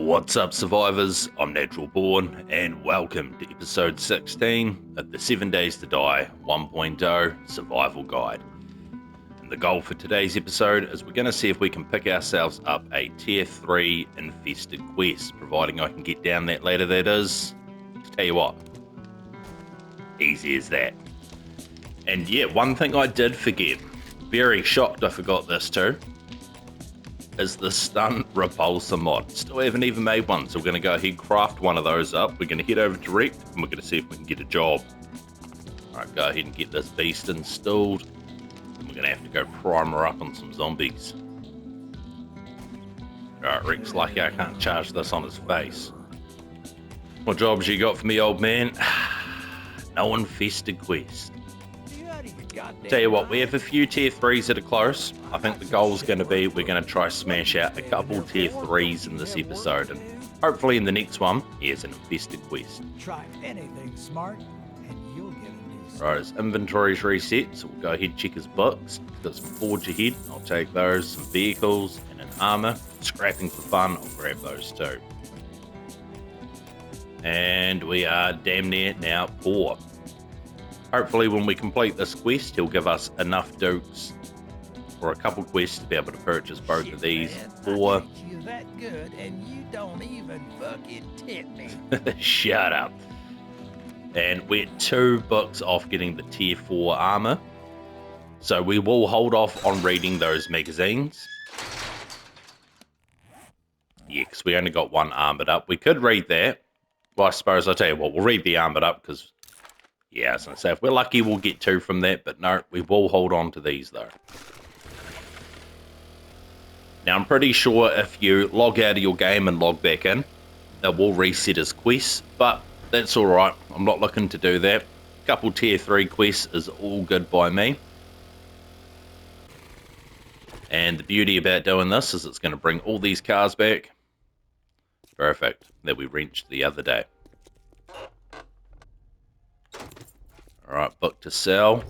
What's up, survivors? I'm NaturalBorn, and welcome to episode 16 of the 7 Days to Die 1.0 Survival Guide. And the goal for today's episode is we're going to see if we can pick ourselves up a Tier 3 infested quest, providing I can get down that ladder, that is. Tell you what, easy as that. And yeah, one thing I did forget, very shocked I forgot this too, is the stun repulser mod. Still haven't even made one, so we're going to go ahead, craft one of those up. We're going to head over to Rect, and we're going to see if we can get a job. Alright, go ahead and get this beast installed. And we're going to have to go primer up on some zombies. Alright, Rect's lucky I can't charge this on his face. What jobs you got for me, old man? No infested quest. Tell you what, we have a few Tier 3s that are close. I think the goal is going to be we're going to try smash out a couple Tier 3s in this episode, and hopefully in the next one, here's an infested quest. Try anything smart, and you'll get a new. Right, his inventory's reset, so we'll go ahead and check his books. He's got some forge ahead, I'll take those, some vehicles, and an armor. Scrapping for fun, I'll grab those too. And we are damn near now poor. Hopefully when we complete this quest, he'll give us enough dukes for a couple quests to be able to purchase both of these for... You that good, and you don't even fucking tip me. Shut up. And we're 2 books off getting the Tier 4 armor. So we will hold off on reading those magazines. Yeah, because we only got one armored up. We could read that. Well, I suppose I'll tell you what, we'll read the armored up because... yeah, I was going to say, if we're lucky, we'll get 2 from that, but no, we will hold on to these, though. Now, I'm pretty sure if you log out of your game and log back in, it will reset his quests, but that's alright. I'm not looking to do that. A couple Tier 3 quests is all good by me. And the beauty about doing this is it's going to bring all these cars back. Perfect. That we wrenched the other day. Alright, book to sell.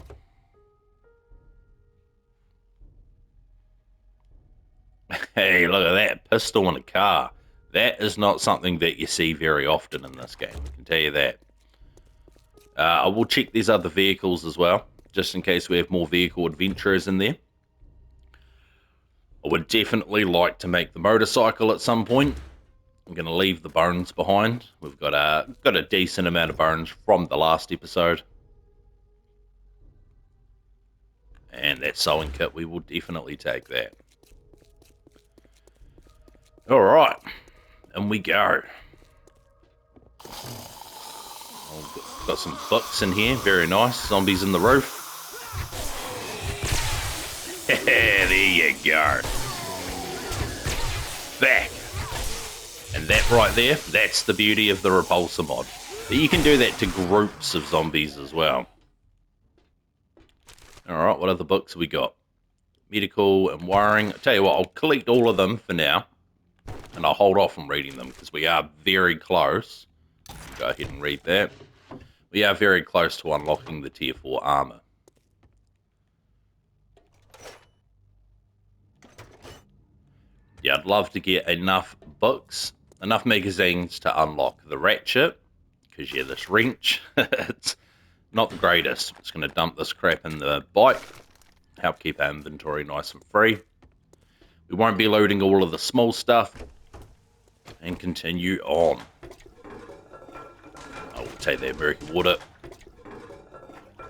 Hey, look at that. Pistol in a car. That is not something that you see very often in this game, I can tell you that. I will check these other vehicles as well, just in case we have more vehicle adventurers in there. I would definitely like to make the motorcycle at some point. I'm going to leave the bones behind. We've got a decent amount of bones from the last episode. And that sewing kit, we will definitely take that. Alright, and we go. Got some books in here, very nice. Zombies in the roof. There you go. Back. And that right there, that's the beauty of the repulser mod. But you can do that to groups of zombies as well. Alright, what other books have we got? Medical and wiring. I'll tell you what, I'll collect all of them for now. And I'll hold off on reading them because we are very close. Go ahead and read that. We are very close to unlocking the Tier 4 armor. Yeah, I'd love to get enough books, enough magazines to unlock the ratchet. Because yeah, this wrench, it's not the greatest. It's going to dump this crap in the bike. Help keep our inventory nice and free. We won't be loading all of the small stuff. And continue on. I will take that American water.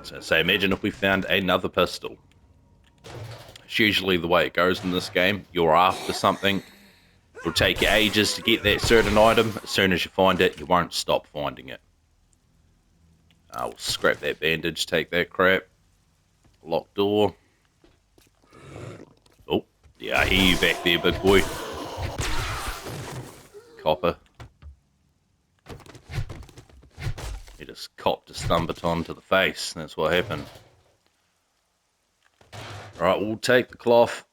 So imagine if we found another pistol. It's usually the way it goes in this game. You're after something. It'll take you ages to get that certain item. As soon as you find it, you won't stop finding it. We'll scrap that bandage, take that crap. Locked door. Oh, yeah, I hear you back there, big boy. Copper. He just copped a stun baton to the face. That's what happened. Alright, we'll take the cloth.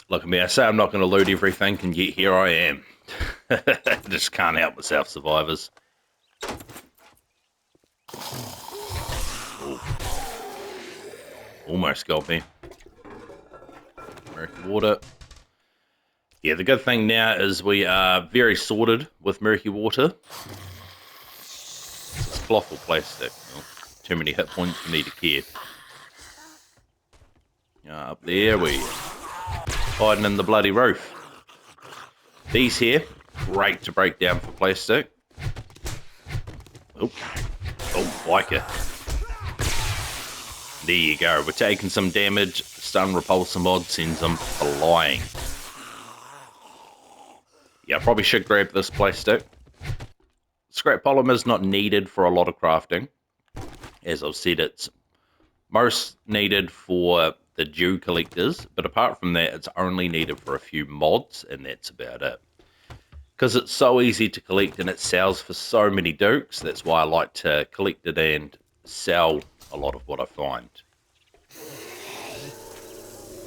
Look at me, I say I'm not going to loot everything, and yet here I am. Just can't help myself, survivors. Ooh. Almost got me. American water. Yeah, the good thing now is we are very sorted with murky water. It's cloth or plastic. Well, too many hit points for me to care. Up there we hiding in the bloody roof. These here, great to break down for plastic. Oh, biker. There you go. We're taking some damage. Stun repulser mod sends them flying. Yeah, I probably should grab this plastic. Scrap polymer is not needed for a lot of crafting. As I've said, it's most needed for the dew collectors, but apart from that, it's only needed for a few mods, and that's about it. Because it's so easy to collect and it sells for so many dukes, that's why I like to collect it and sell a lot of what I find.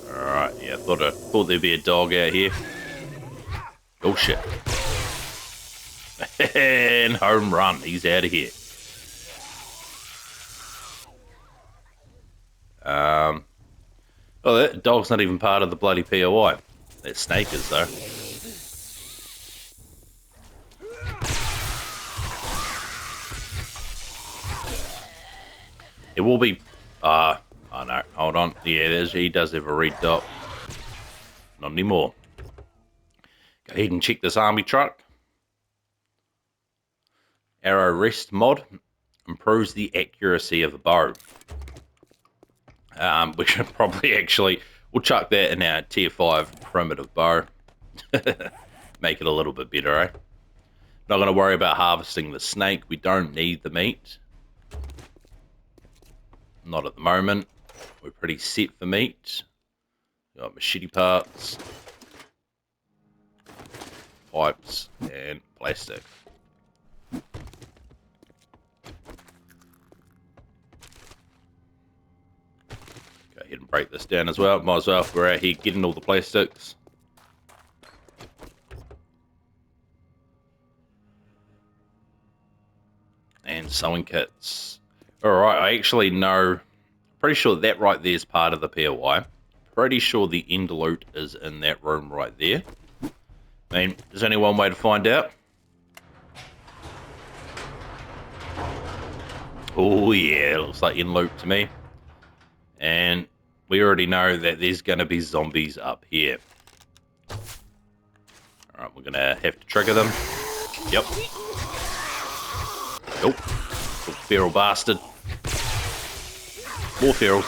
Alright, yeah, thought there'd be a dog out here. Oh shit. And home run, he's out of here. Oh, that dog's not even part of the bloody POI. That snake is, though. It will be... oh no, hold on. Yeah, he does have a red dot. Not anymore. Go ahead and check this army truck. Arrow rest mod improves the accuracy of a bow. We should probably actually... we'll chuck that in our tier 5 primitive bow. Make it a little bit better, eh? Not going to worry about harvesting the snake. We don't need the meat. Not at the moment. We're pretty set for meat. Got machete parts, pipes, and plastic. Go ahead and break this down as well. Might as well if we're out here getting all the plastics. And sewing kits. Alright, I actually know, pretty sure that right there is part of the POI. Pretty sure the end loot is in that room right there. I mean, there's only one way to find out. Oh yeah, looks like end loot to me. And we already know that there's going to be zombies up here. Alright, we're going to have to trigger them. Yep. Oh, feral bastard. More ferals.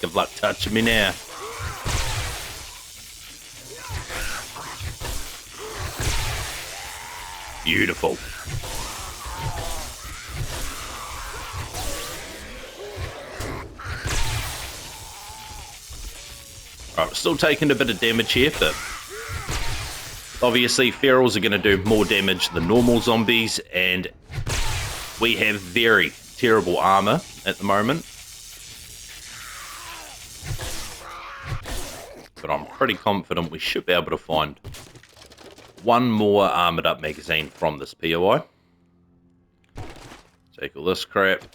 Good luck touching me now. Beautiful. Alright, we're still taking a bit of damage here, but obviously ferals are going to do more damage than normal zombies, and we have very terrible armor at the moment. But I'm pretty confident we should be able to find one more armored up magazine from this POI. Take all this crap.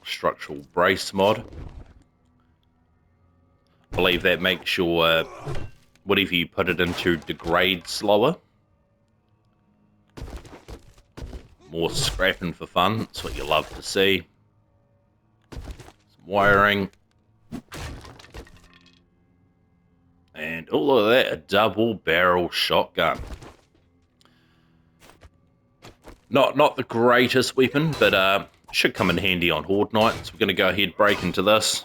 Structural brace mod. I believe that makes your whatever you put it into degrade slower. More scrapping for fun. That's what you love to see. Some wiring. And all of that, a double barrel shotgun. Not the greatest weapon, but should come in handy on Horde night. So we're going to go ahead, break into this.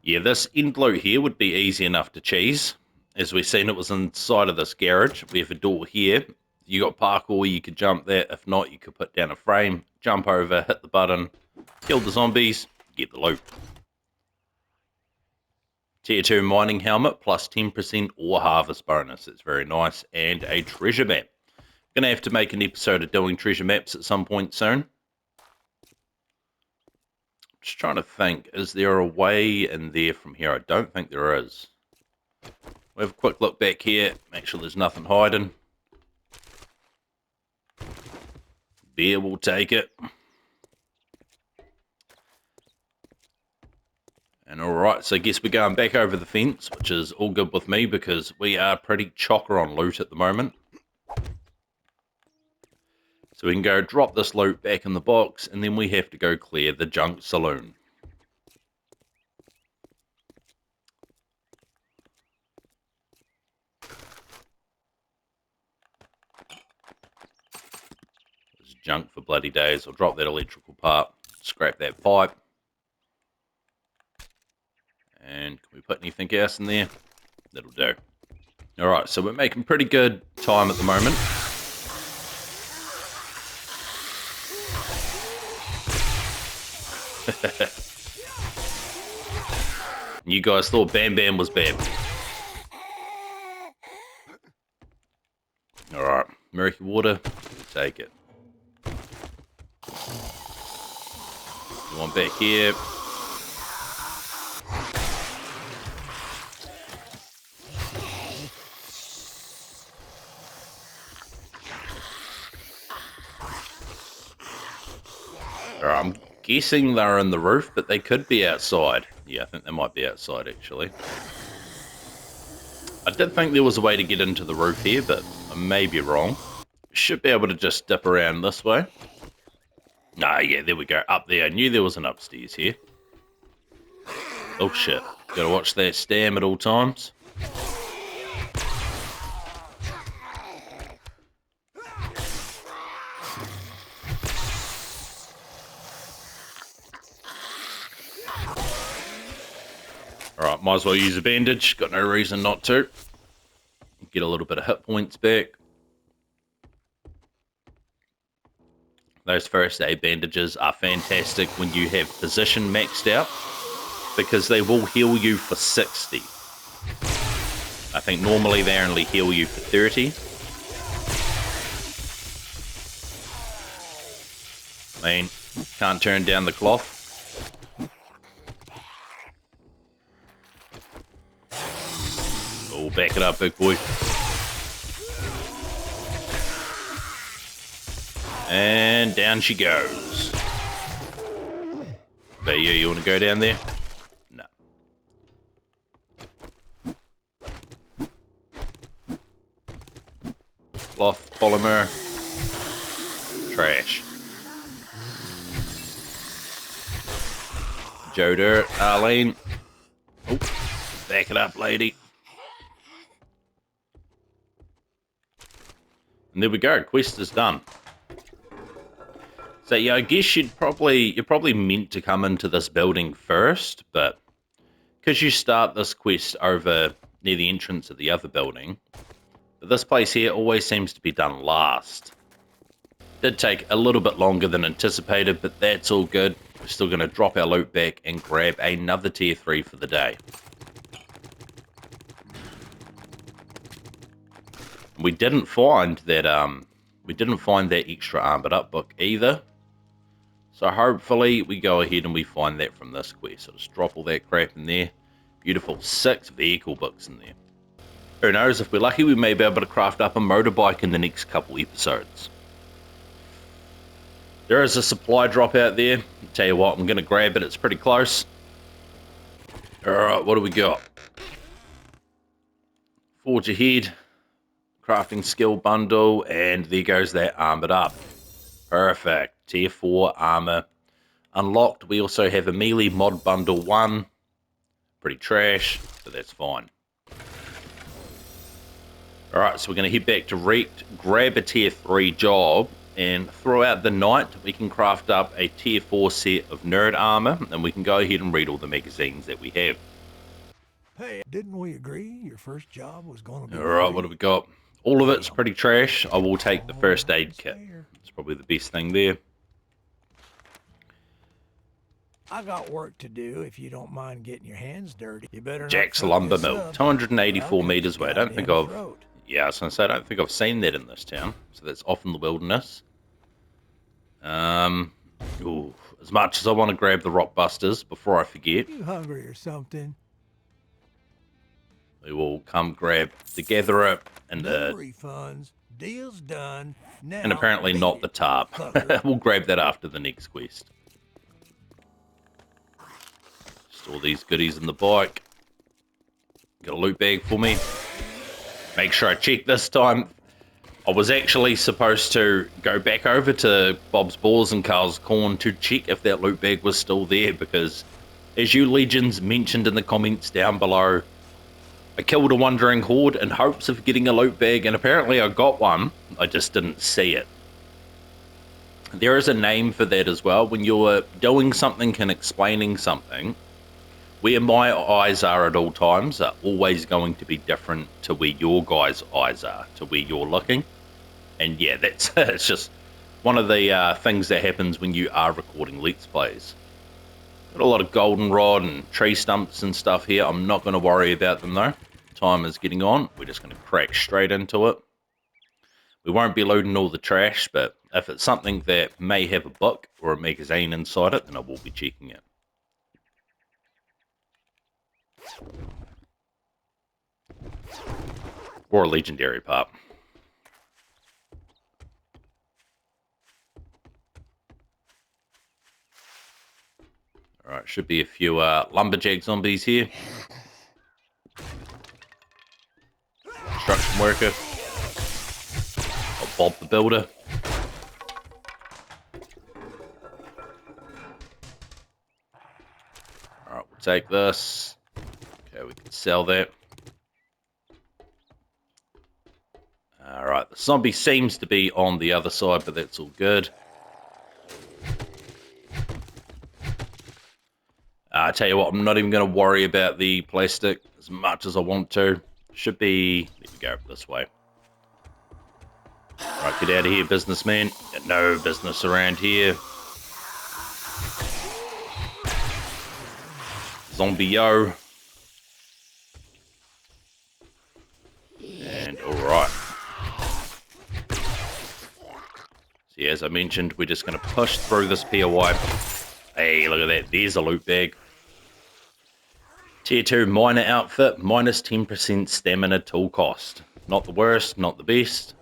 Yeah, this end loot here would be easy enough to cheese. As we've seen, it was inside of this garage. We have a door here. You got parkour, you could jump that. If not, you could put down a frame, jump over, hit the button, kill the zombies, get the loot. Tier 2 mining helmet plus 10% ore harvest bonus. It's very nice. And a treasure map. Going to have to make an episode of doing treasure maps at some point soon. Just trying to think, is there a way in there from here? I don't think there is. We'll have a quick look back here, make sure there's nothing hiding. Beer will take it. And alright, so I guess we're going back over the fence, which is all good with me because we are pretty chocker on loot at the moment. So we can go drop this loot back in the box, and then we have to go clear the junk saloon. There's junk for bloody days. I'll drop that electrical part, scrap that pipe. And can we put anything else in there? That'll do. Alright, so we're making pretty good time at the moment. You guys thought Bam Bam was bad. Alright, murky water, we'll take it. One back here. Alright, I'm guessing they're in the roof, but they could be outside. Yeah, I think they might be outside, actually. I did think there was a way to get into the roof here, but I may be wrong. Should be able to just dip around this way. Ah, yeah, there we go. Up there. I knew there was an upstairs here. Oh, shit. Gotta watch that stam at all times. Alright, might as well use a bandage. Got no reason not to. Get a little bit of hit points back. Those first aid bandages are fantastic when you have position maxed out, because they will heal you for 60. I think normally they only heal you for 30. I mean, can't turn down the cloth. Oh, back it up, big boy. And down she goes. But you want to go down there? No. Cloth, polymer, trash. Joe Dirt, Arlene. Oh, back it up, lady. And there we go. Quest is done. So yeah, I guess you're probably meant to come into this building first, but because you start this quest over near the entrance of the other building, but this place here always seems to be done last. Did take a little bit longer than anticipated, but that's all good. We're still going to drop our loot back and grab another tier 3 for the day. We didn't find that extra armored up book either. So hopefully we go ahead and we find that from this quest. So just drop all that crap in there. Beautiful 6 vehicle books in there. Who knows, if we're lucky we may be able to craft up a motorbike in the next couple episodes. There is a supply drop out there. I'll tell you what, I'm going to grab it. It's pretty close. Alright, what do we got? Forge ahead. Crafting skill bundle. And there goes that armored up. Perfect. Tier 4 armor unlocked. We also have a melee mod bundle 1. Pretty trash, but that's fine. Alright, so we're going to head back to Wrecked, grab a tier 3 job, and throughout the night we can craft up a tier 4 set of nerd armor, and we can go ahead and read all the magazines that we have. Hey, didn't we agree your first job was going to be Alright, what do we got? All of it's pretty trash. I will take the first aid kit. It's probably the best thing there. I got work to do. If you don't mind getting your hands dirty, you better not Jack's fuck Lumber this Mill, up. 284 meters away. I don't think Goddamn I've... throat. Yeah, I was going to say, I don't think I've seen that in this town. So that's off in the wilderness. Ooh, as much as I want to grab the rock busters before I forget, You hungry or something? we will come grab the gatherer and No the... refunds. Deal's done. Now, And apparently beat not it, the tarp. fucker. We'll grab that after the next quest. Just all these goodies in the bike. Got a loot bag for me. Make sure I check this time. I was actually supposed to go back over to Bob's Boars and Carl's Corn to check if that loot bag was still there, because as you legends mentioned in the comments down below, I killed a wandering horde in hopes of getting a loot bag, and apparently I got one. I just didn't see it. There is a name for that as well. When you're doing something and explaining something, where my eyes are at all times are always going to be different to where your guys' eyes are, to where you're looking. And yeah, that's it's just one of the things that happens when you are recording Let's Plays. Got a lot of goldenrod and tree stumps and stuff here. I'm not going to worry about them though. Time is getting on. We're just going to crack straight into it. We won't be loading all the trash, but if it's something that may have a book or a magazine inside it, then I will be checking it. Or a legendary part. Alright, should be a few lumberjack zombies here. Construction worker. Bob the Builder. Alright, we'll take this. Okay, we can sell that. Alright, the zombie seems to be on the other side, but that's all good. I tell you what, I'm not even going to worry about the plastic as much as I want to. Should be... There we go, this way. Right, get out of here, businessman. Got no business around here. Zombie-yo. And alright. See, as I mentioned, we're just going to push through this POI. Hey, look at that. There's a loot bag. Tier 2 miner outfit, minus 10% stamina tool cost. Not the worst, not the best.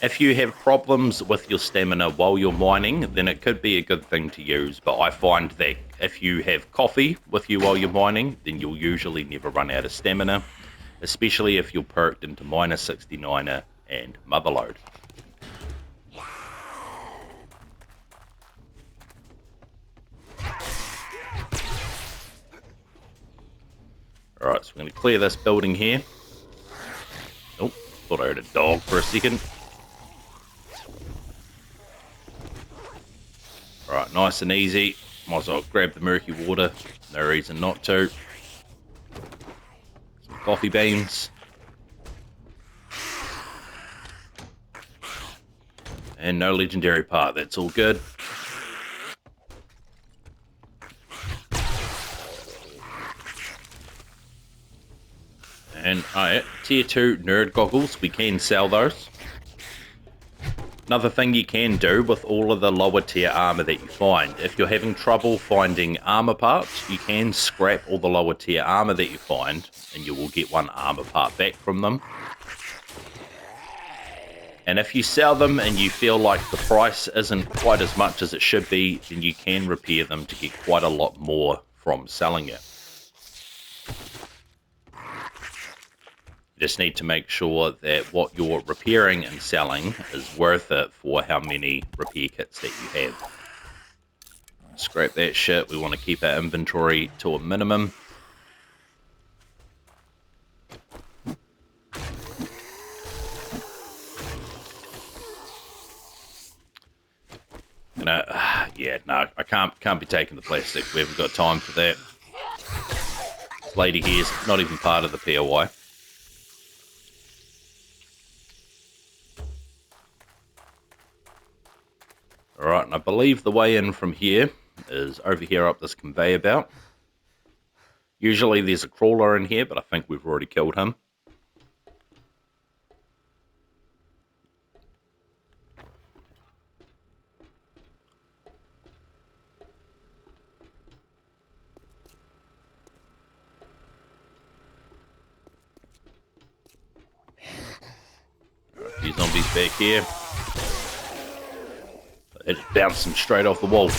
If you have problems with your stamina while you're mining, then it could be a good thing to use. But I find that if you have coffee with you while you're mining, then you'll usually never run out of stamina. Especially if you're perked into miner 69er and motherload. Alright, so we're going to clear this building here. Oh, thought I heard a dog for a second. Alright, nice and easy. Might as well grab the murky water. No reason not to. Some coffee beans. And no legendary part, that's all good. And tier 2 nerd goggles, we can sell those. Another thing you can do with all of the lower tier armor that you find, if you're having trouble finding armor parts, you can scrap all the lower tier armor that you find, and you will get one armor part back from them. And if you sell them and you feel like the price isn't quite as much as it should be, then you can repair them to get quite a lot more from selling it. You just need to make sure that what you're repairing and selling is worth it for how many repair kits that you have. Scrap that shit. We want to keep our inventory to a minimum. Yeah, no, I can't be taking the plastic. We haven't got time for that. This lady here is not even part of the POI. Alright, and I believe the way in from here is over here up this conveyor belt. Usually there's a crawler in here, but I think we've already killed him. Alright, a few zombies back here. It just bounced him straight off the wall.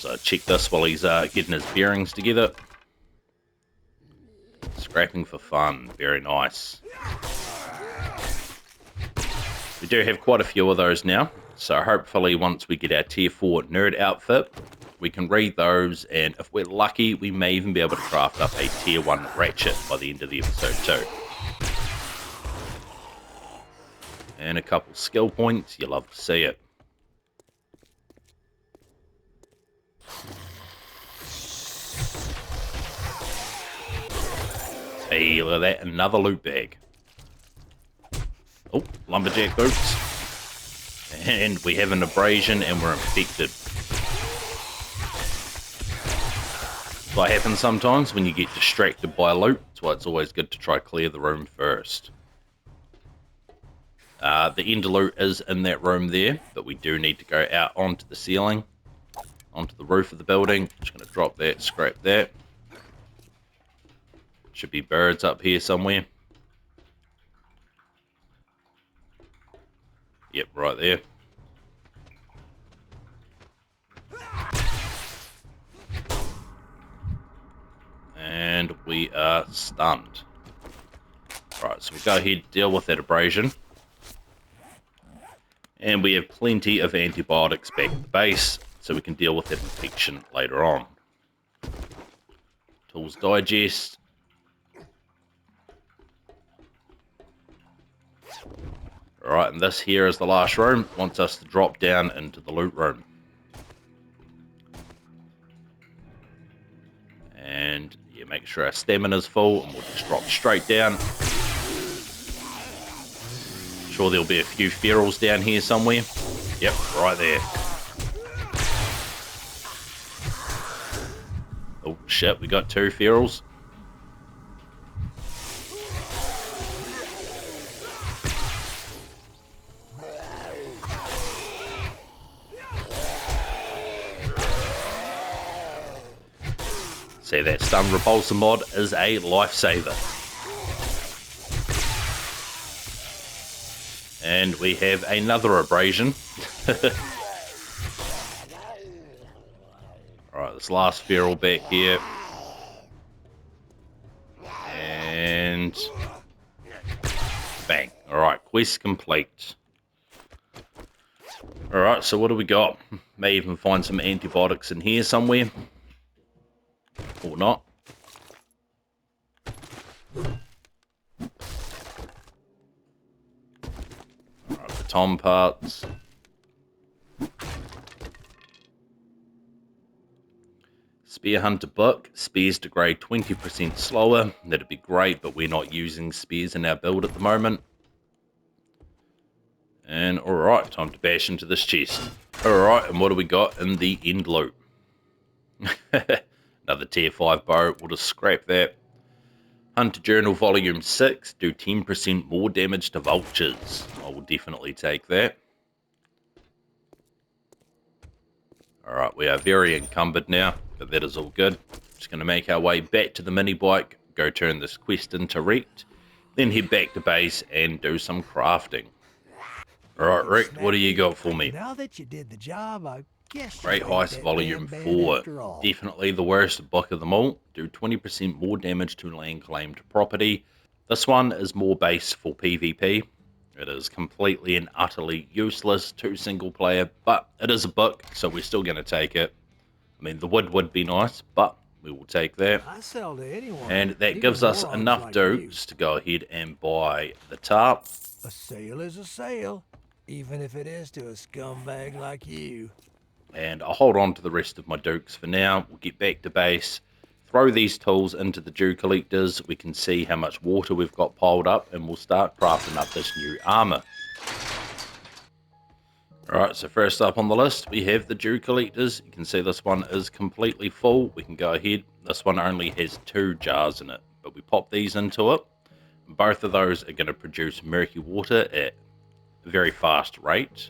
repulser. Check this while he's getting his bearings together. Scrapping for fun. Very nice. We do have quite a few of those now. So hopefully once we get our tier 4 nerd outfit, we can read those, and if we're lucky, we may even be able to craft up a tier 1 ratchet by the end of the episode too. And a couple skill points, you love to see it. Hey, look at that, another loot bag. Oh, lumberjack boots. And we have an abrasion and we're infected. That's what happens sometimes when you get distracted by loot. That's why it's always good to try clear the room first. The ender loot is in that room there, but we do need to go out onto the ceiling, onto the roof of the building. Just going to drop that, scrap that. Should be birds up here somewhere. Yep, right there. And we are stunned. Right, so we'll go ahead, deal with that abrasion. And we have plenty of antibiotics back at the base, so we can deal with that infection later on. Tools digest. Alright, and this here is the last room. Wants us to drop down into the loot room. And yeah, make sure our stamina's full, and we'll just drop straight down. Sure there'll be a few ferals down here somewhere. Yep, right there. Oh shit, we got 2 ferals. See, that stun repulsor mod is a lifesaver. And we have another abrasion. Alright, this last feral back here. And bang. Alright, quest complete. Alright, so what do we got? May even find some antibiotics in here somewhere. Or not. Tom parts. Spear hunter book. Spears degrade 20% slower. That'd be great, but we're not using spears in our build at the moment. And alright, time to bash into this chest. Alright, and what do we got in the end loot? Another tier 5 bow. We'll just scrap that. Hunter Journal Volume 6, do 10% more damage to vultures. I will definitely take that. Alright, we are very encumbered now, but that is all good. Just going to make our way back to the mini bike, go turn this quest into Rect, then head back to base and do some crafting. Alright, Rect, what do you got for me? Now that you did the job, I guess Great Heist Volume 4. Definitely the worst book of them all. Do 20% more damage to land claimed property. This one is more base for PvP. It is completely and utterly useless to single player, but it is a book, so we're still going to take it. I mean, the wood would be nice, but we will take that. I sell to anyone. And that gives us enough dukes to go ahead and buy the tarp. A sale is a sale, even if it is to a scumbag like you. And I'll hold on to the rest of my dukes for now. We'll get back to base, throw these tools into the dew collectors. We can see how much water we've got piled up, and we'll start crafting up this new armor. Alright, so first up on the list, we have the dew collectors. You can see this one is completely full. We can go ahead. This one only has 2 jars in it, but we pop these into it. Both of those are going to produce murky water at a very fast rate,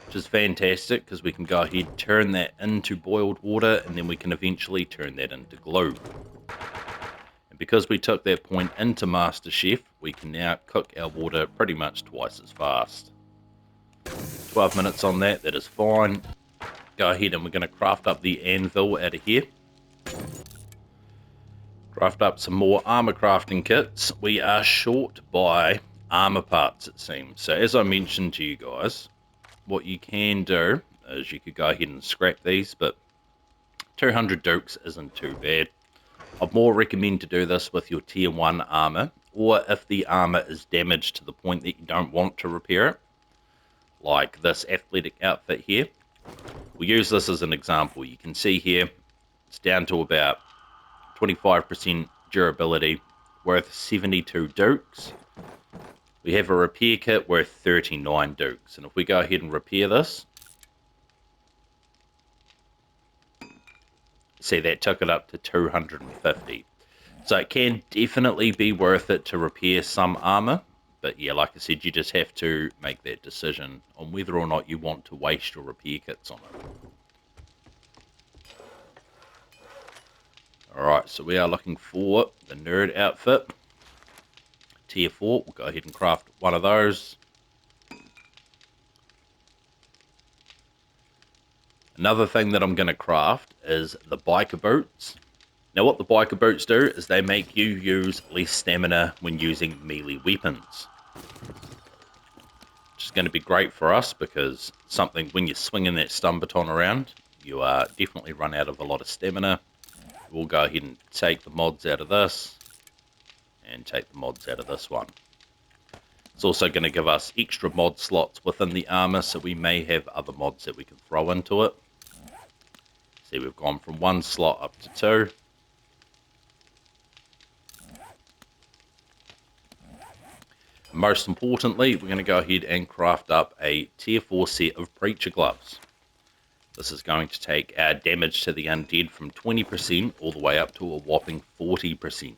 which is fantastic because we can go ahead, turn that into boiled water, and then we can eventually turn that into glue. And because we took that point into Master Chef, we can now cook our water pretty much twice as fast. 12 minutes on that, that is fine. go ahead and we're going to craft up the anvil out of here. Craft up some more armor crafting kits. We are short by armor parts, it seems. So as I mentioned to you guys, what you can do is you could go ahead and scrap these, but 200 dukes isn't too bad. I'd more recommend to do this with your tier 1 armor, or if the armor is damaged to the point that you don't want to repair it, like this athletic outfit here. We'll use this as an example. You can see here it's down to about 25% durability, worth 72 dukes. We have a repair kit worth 39 dukes, and if we go ahead and repair this, see that took it up to 250. So it can definitely be worth it to repair some armor, but yeah, like I said, you just have to make that decision on whether or not you want to waste your repair kits on it. Alright, so we are looking for the nerd outfit. Tier 4, we'll go ahead and craft one of those. Another thing that I'm going to craft is the biker boots. Now what the biker boots do is they make you use less stamina when using melee weapons. Which is going to be great for us because something when you're swinging that stun baton around, you definitely run out of a lot of stamina. We'll go ahead and take the mods out of this and take the mods out of this one. It's also going to give us extra mod slots within the armor, so we may have other mods that we can throw into it. See, we've gone from 1 slot up to 2. Most importantly, we're going to go ahead and craft up a tier 4 set of preacher gloves. This is going to take our damage to the undead from 20% all the way up to a whopping 40%.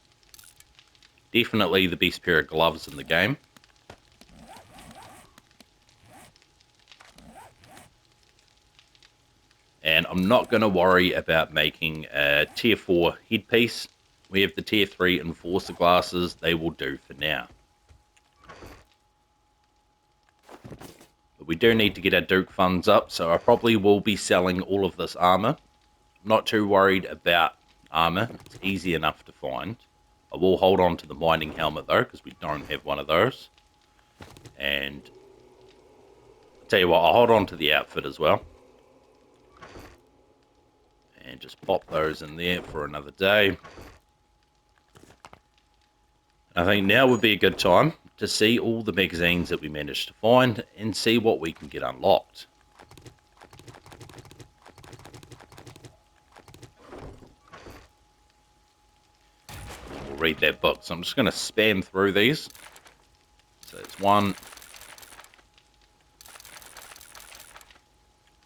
Definitely the best pair of gloves in the game. And I'm not going to worry about making a tier 4 headpiece. We have the tier 3 enforcer glasses. They will do for now. But we do need to get our Duke funds up, so I probably will be selling all of this armor. I'm not too worried about armor. It's easy enough to find. I will hold on to the mining helmet though, because we don't have one of those. And I'll tell you what, I'll hold on to the outfit as well. And just pop those in there for another day. I think now would be a good time to see all the magazines that we managed to find and see what we can get unlocked. We'll read that book. So I'm just going to spam through these. So it's 1,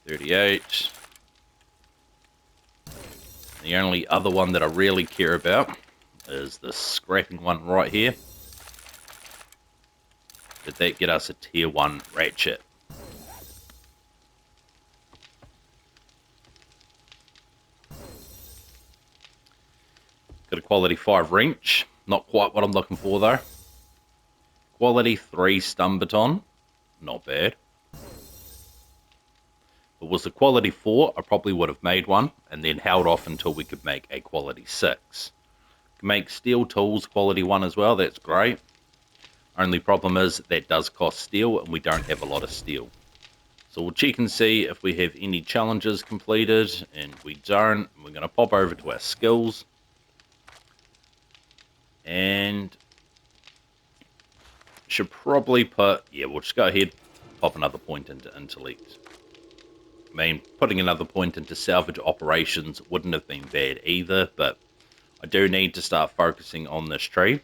38. The only other one that I really care about is this scrapping one right here. Did that get us a tier 1 ratchet? Got a quality 5 wrench. Not quite what I'm looking for though. Quality 3 stun baton. Not bad. If it was a quality 4, I probably would have made one and then held off until we could make a quality 6. Can make steel tools quality 1 as well, that's great. Only problem is that does cost steel and we don't have a lot of steel. So we'll check and see if we have any challenges completed, and we don't. We're going to pop over to our skills. And should probably put, yeah, we'll just go ahead, pop another point into intellect. I mean, putting another point into salvage operations wouldn't have been bad either, but I do need to start focusing on this tree.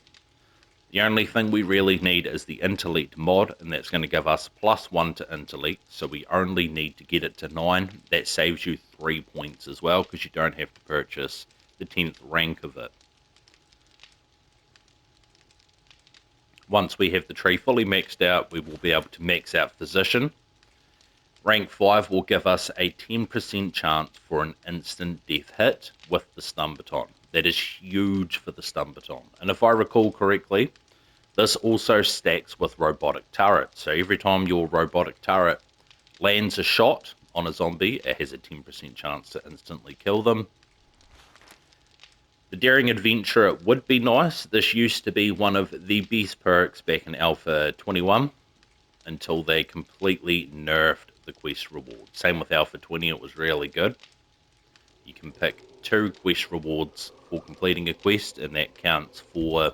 The only thing we really need is the intellect mod, and that's going to give us +1 to intellect, so we only need to get it to 9. That saves you 3 points as well, because you don't have to purchase the 10th rank of it. Once we have the tree fully maxed out, we will be able to max out physician. Rank 5 will give us a 10% chance for an instant death hit with the stun baton. That is huge for the stun baton. And if I recall correctly, this also stacks with robotic turret. So every time your robotic turret lands a shot on a zombie, it has a 10% chance to instantly kill them. The Daring Adventurer would be nice. This used to be one of the best perks back in Alpha 21 until they completely nerfed the quest reward. Same with Alpha 20, it was really good. You can pick 2 quest rewards for completing a quest, and that counts for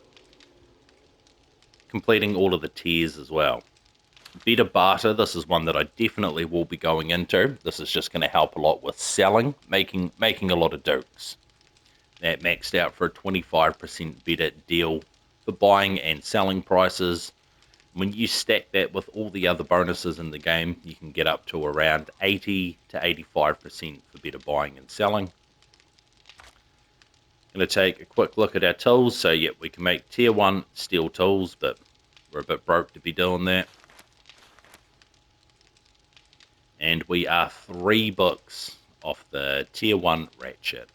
completing all of the tiers as well. Better barter, this is one that I definitely will be going into. This is just going to help a lot with selling, making a lot of dukes. That maxed out for a 25% better deal for buying and selling prices. When you stack that with all the other bonuses in the game, you can get up to around 80 to 85% for better buying and selling. Going to take a quick look at our tools. So yeah, we can make tier 1 steel tools, but we're a bit broke to be doing that. And we are 3 books off the tier 1 ratchet.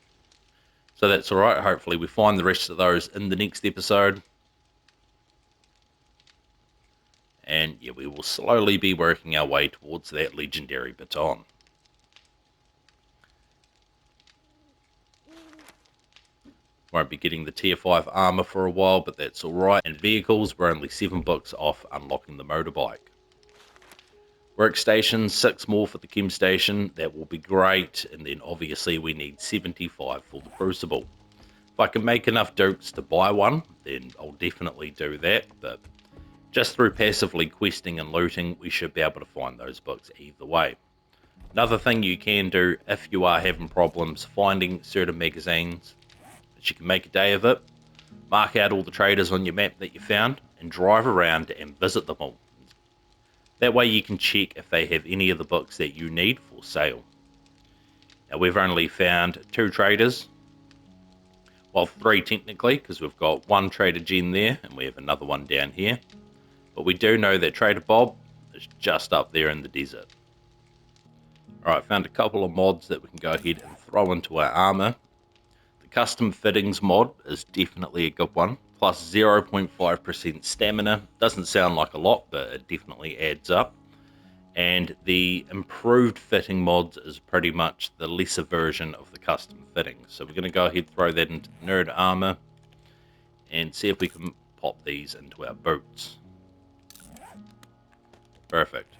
So that's alright, hopefully we find the rest of those in the next episode. And yeah, we will slowly be working our way towards that legendary baton. Won't be getting the tier 5 armor for a while, but that's alright. And vehicles, we're only 7 books off unlocking the motorbike. Workstations, 6 more for the chem station, that will be great. And then obviously we need 75 for the crucible. If I can make enough dukes to buy one, then I'll definitely do that. But just through passively questing and looting, we should be able to find those books either way. Another thing you can do if you are having problems finding certain magazines, that you can make a day of it, mark out all the traders on your map that you found, and drive around and visit them all. That way you can check if they have any of the books that you need for sale. Now we've only found 2 traders, well 3 technically, because we've got 1 Trader Gen there, and we have another one down here. But we do know that Trader Bob is just up there in the desert. Alright, found a couple of mods that we can go ahead and throw into our armor. The custom fittings mod is definitely a good one. Plus 0.5% stamina. Doesn't sound like a lot, but it definitely adds up. And the improved fitting mods is pretty much the lesser version of the custom fittings. So we're going to go ahead and throw that into nerd armor and see if we can pop these into our boots. Perfect.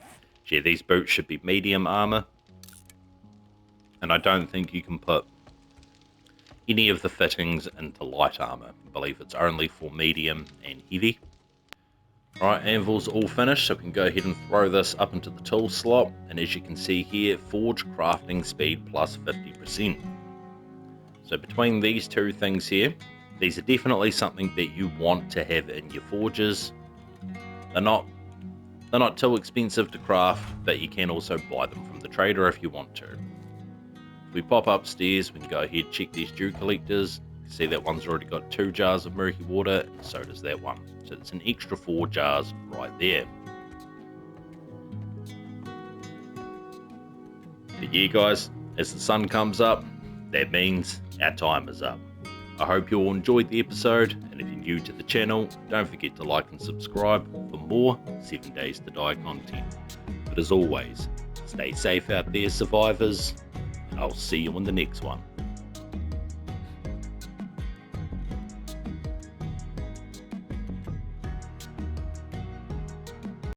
Yeah, these boots should be medium armor. And I don't think you can put any of the fittings into light armor. I believe it's only for medium and heavy. Alright, anvil's all finished, so we can go ahead and throw this up into the tool slot. And as you can see here, forge crafting speed plus 50%. So between these 2 things here, these are definitely something that you want to have in your forges. They're not too expensive to craft, but you can also buy them from the trader if you want to. If we pop upstairs, we can go ahead and check these dew collectors. You see that one's already got 2 jars of murky water, and so does that one. So it's an extra 4 jars right there. But yeah guys, as the sun comes up, that means our time is up. I hope you all enjoyed the episode, and if you're new to the channel, don't forget to like and subscribe for more 7 Days to Die content. But as always, stay safe out there survivors, and I'll see you in the next one.